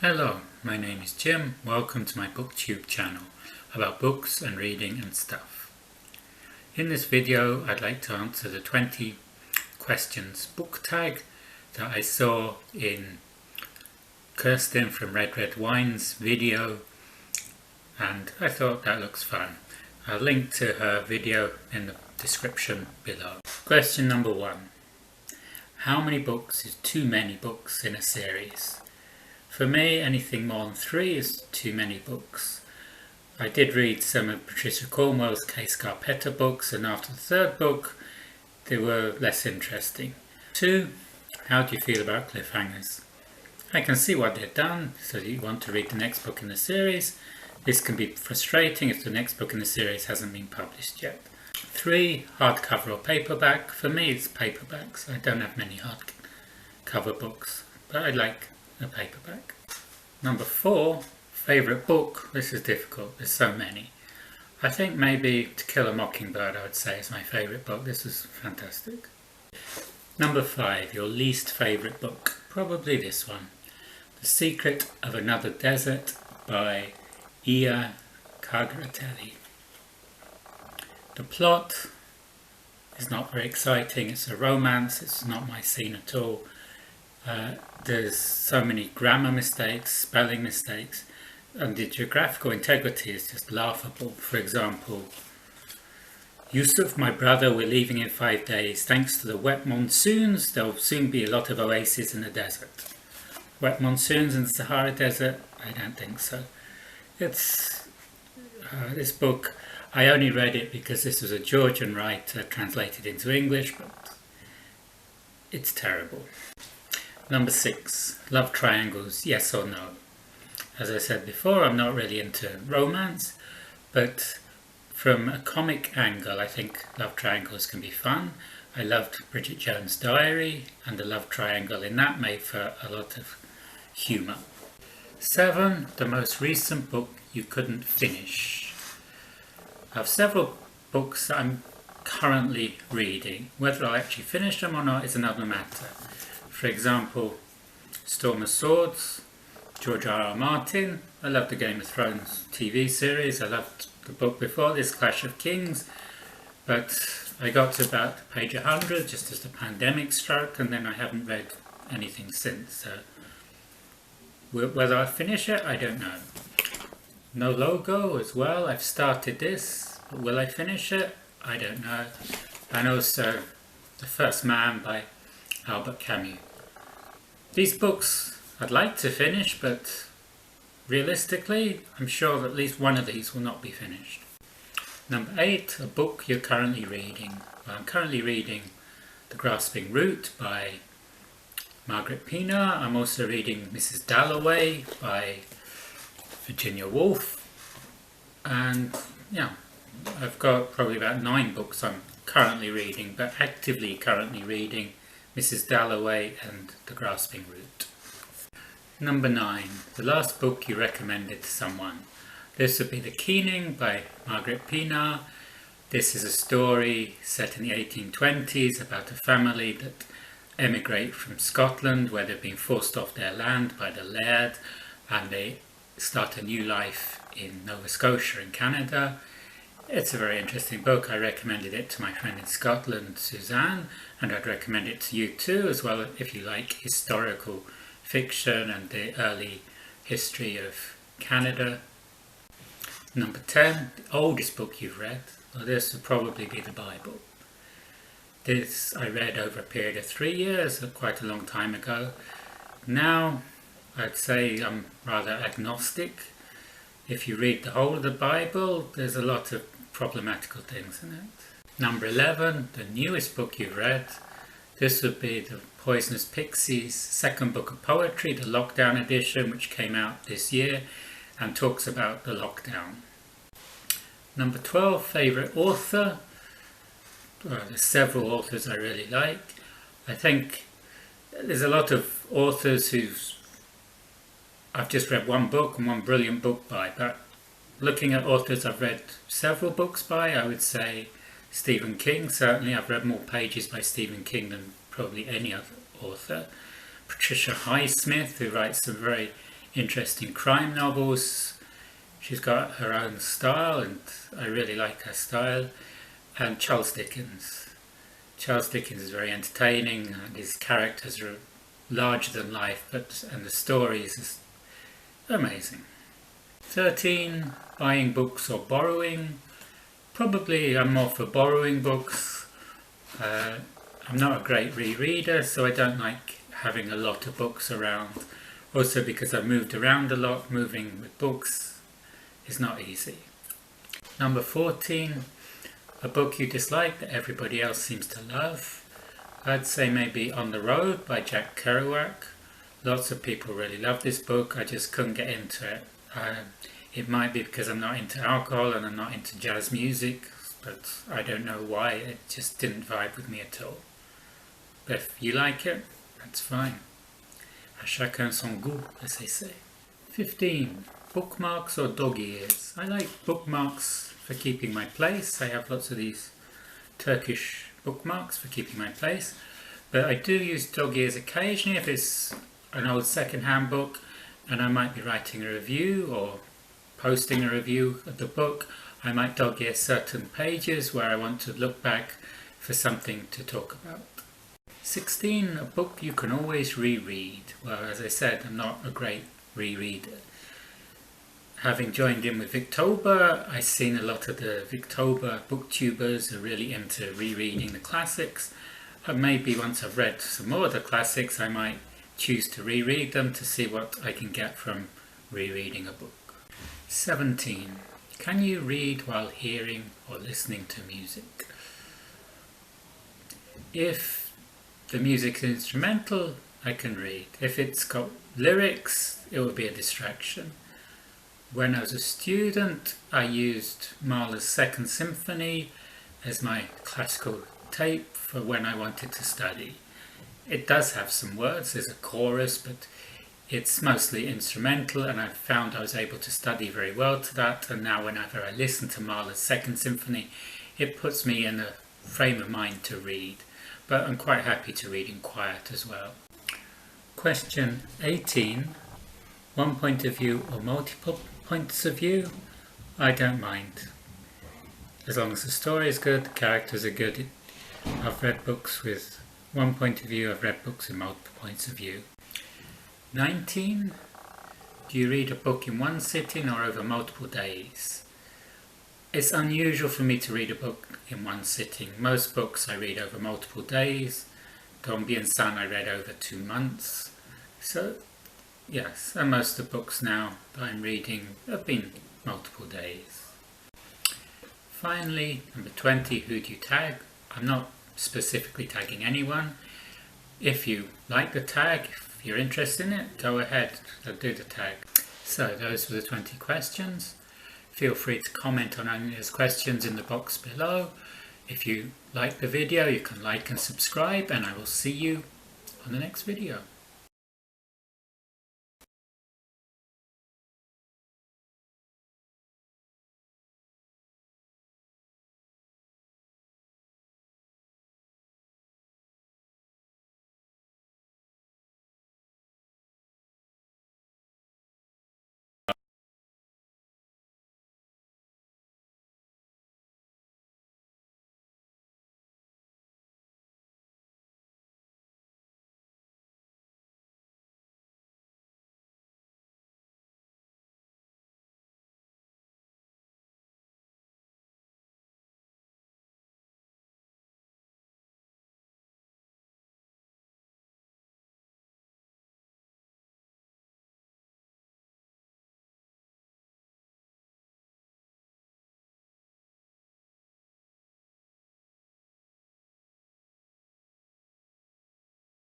Hello, my name is Jim. Welcome to my BookTube channel about books and reading and stuff. In this video I'd like to answer the 20 questions book tag that I saw in Kristen from Red Wine's video, and I thought that looks fun. I'll link to her video in the description below. Question number 1. How many books is too many books in a series? For me, anything more than 3 is too many books. I did read some of Patricia Cornwell's Kay Scarpetta books, and after the 3rd book they were less interesting. 2. How do you feel about cliffhangers? I can see why they're done, so you want to read the next book in the series. This can be frustrating if the next book in the series hasn't been published yet. 3. Hardcover or paperback? For me it's paperbacks. I don't have many hardcover books, but I like a paperback. Number 4, favourite book. This is difficult, there's so many. I think maybe To Kill a Mockingbird I would say is my favourite book. This is fantastic. Number 5, your least favourite book. Probably this one. The Secret of Another Desert by Ia Cargratelli. The plot is not very exciting. It's a romance, it's not my scene at all. There's so many grammar mistakes, spelling mistakes, and the geographical integrity is just laughable. For example, Yusuf, my brother, we're leaving in 5 days. Thanks to the wet monsoons, there'll soon be a lot of oases in the desert. Wet monsoons in the Sahara Desert? I don't think so. It's this book, I only read it because this was a Georgian writer translated into English, but it's terrible. Number 6, love triangles, yes or no? As I said before, I'm not really into romance, but from a comic angle, I think love triangles can be fun. I loved Bridget Jones' Diary, and the love triangle in that made for a lot of humour. 7, the most recent book you couldn't finish. I have several books that I'm currently reading. Whether I'll actually finish them or not is another matter. For example, Storm of Swords, George R.R. Martin. I love the Game of Thrones TV series. I loved the book before this, Clash of Kings, but I got to about page 100 just as the pandemic struck, and then I haven't read anything since. So whether I finish it, I don't know. No Logo as well. I've started this, but will I finish it? I don't know. And also The First Man by Albert Camus. These books I'd like to finish, but realistically I'm sure that at least one of these will not be finished. Number 8, a book you're currently reading. Well, I'm currently reading The Grasping Root by Margaret Pina. I'm also reading Mrs. Dalloway by Virginia Woolf, and yeah, I've got probably about 9 books I'm currently reading, but actively currently reading Mrs. Dalloway and The Grasping Root. Number 9, the last book you recommended to someone. This would be The Keening by Margaret Pina. This is a story set in the 1820s about a family that emigrate from Scotland, where they've been forced off their land by the laird, and they start a new life in Nova Scotia in Canada. It's a very interesting book. I recommended it to my friend in Scotland, Suzanne, and I'd recommend it to you too, as well, if you like historical fiction and the early history of Canada. Number 10, the oldest book you've read. Well, this would probably be the Bible. This I read over a period of 3 years, quite a long time ago. Now I'd say I'm rather agnostic. If you read the whole of the Bible, there's a lot of problematical things in it. Number 11, the newest book you've read. This would be the Poisonous Pixies' 2nd book of poetry, the lockdown edition, which came out this year and talks about the lockdown. Number 12, favourite author. Well, there's several authors I really like. I think there's a lot of authors who've I've just read one book and one brilliant book by, but looking at authors I've read several books by, I would say Stephen King. Certainly I've read more pages by Stephen King than probably any other author. Patricia Highsmith, who writes some very interest in crime novels. She's got her own style and I really like her style. And Charles Dickens. Charles Dickens is very entertaining and his characters are larger than life, and the stories is amazing. 13. Buying books or borrowing. Probably I'm more for borrowing books. I'm not a great rereader, so I don't like having a lot of books around. Also because I've moved around a lot, moving with books is not easy. Number 14. A book you dislike that everybody else seems to love. I'd say maybe On the Road by Jack Kerouac. Lots of people really love this book. I just couldn't get into it. It might be because I'm not into alcohol and I'm not into jazz music, but I don't know why. It just didn't vibe with me at all. But if you like it, that's fine. À chacun son goût, as they say. 15. Bookmarks or dog ears. I like bookmarks for keeping my place. I have lots of these Turkish bookmarks for keeping my place, but I do use dog ears occasionally if it's an old second-hand book and I might be writing a review or posting a review of the book. I might dog ear certain pages where I want to look back for something to talk about. 16. A book you can always reread. Well, as I said, I'm not a great rereader. Having joined in with Victober, I've seen a lot of the Victober booktubers are really into rereading the classics. And maybe once I've read some more of the classics, I might choose to reread them to see what I can get from rereading a book. 17. Can you read while hearing or listening to music? If the music is instrumental, I can read. If it's got lyrics, it will be a distraction. When I was a student, I used Mahler's Second Symphony as my classical tape for when I wanted to study. It does have some words, there's a chorus, but it's mostly instrumental, and I found I was able to study very well to that, and now whenever I listen to Mahler's Second Symphony, it puts me in a frame of mind to read, but I'm quite happy to read in quiet as well. Question 18. One point of view or multiple points of view? I don't mind. As long as the story is good, the characters are good. I've read books with one point of view, I've read books with multiple points of view. 19. Do you read a book in one sitting or over multiple days? It's unusual for me to read a book in one sitting. Most books I read over multiple days. Dombey and Son I read over 2 months. So yes, and most of the books now that I'm reading have been multiple days. Finally, number 20, who do you tag? I'm not specifically tagging anyone. If you like the tag, if you're interested in it, go ahead, I'll do the tag. So those were the 20 questions. Feel free to comment on any of those questions in the box below. If you like the video, you can like and subscribe, and I will see you on the next video.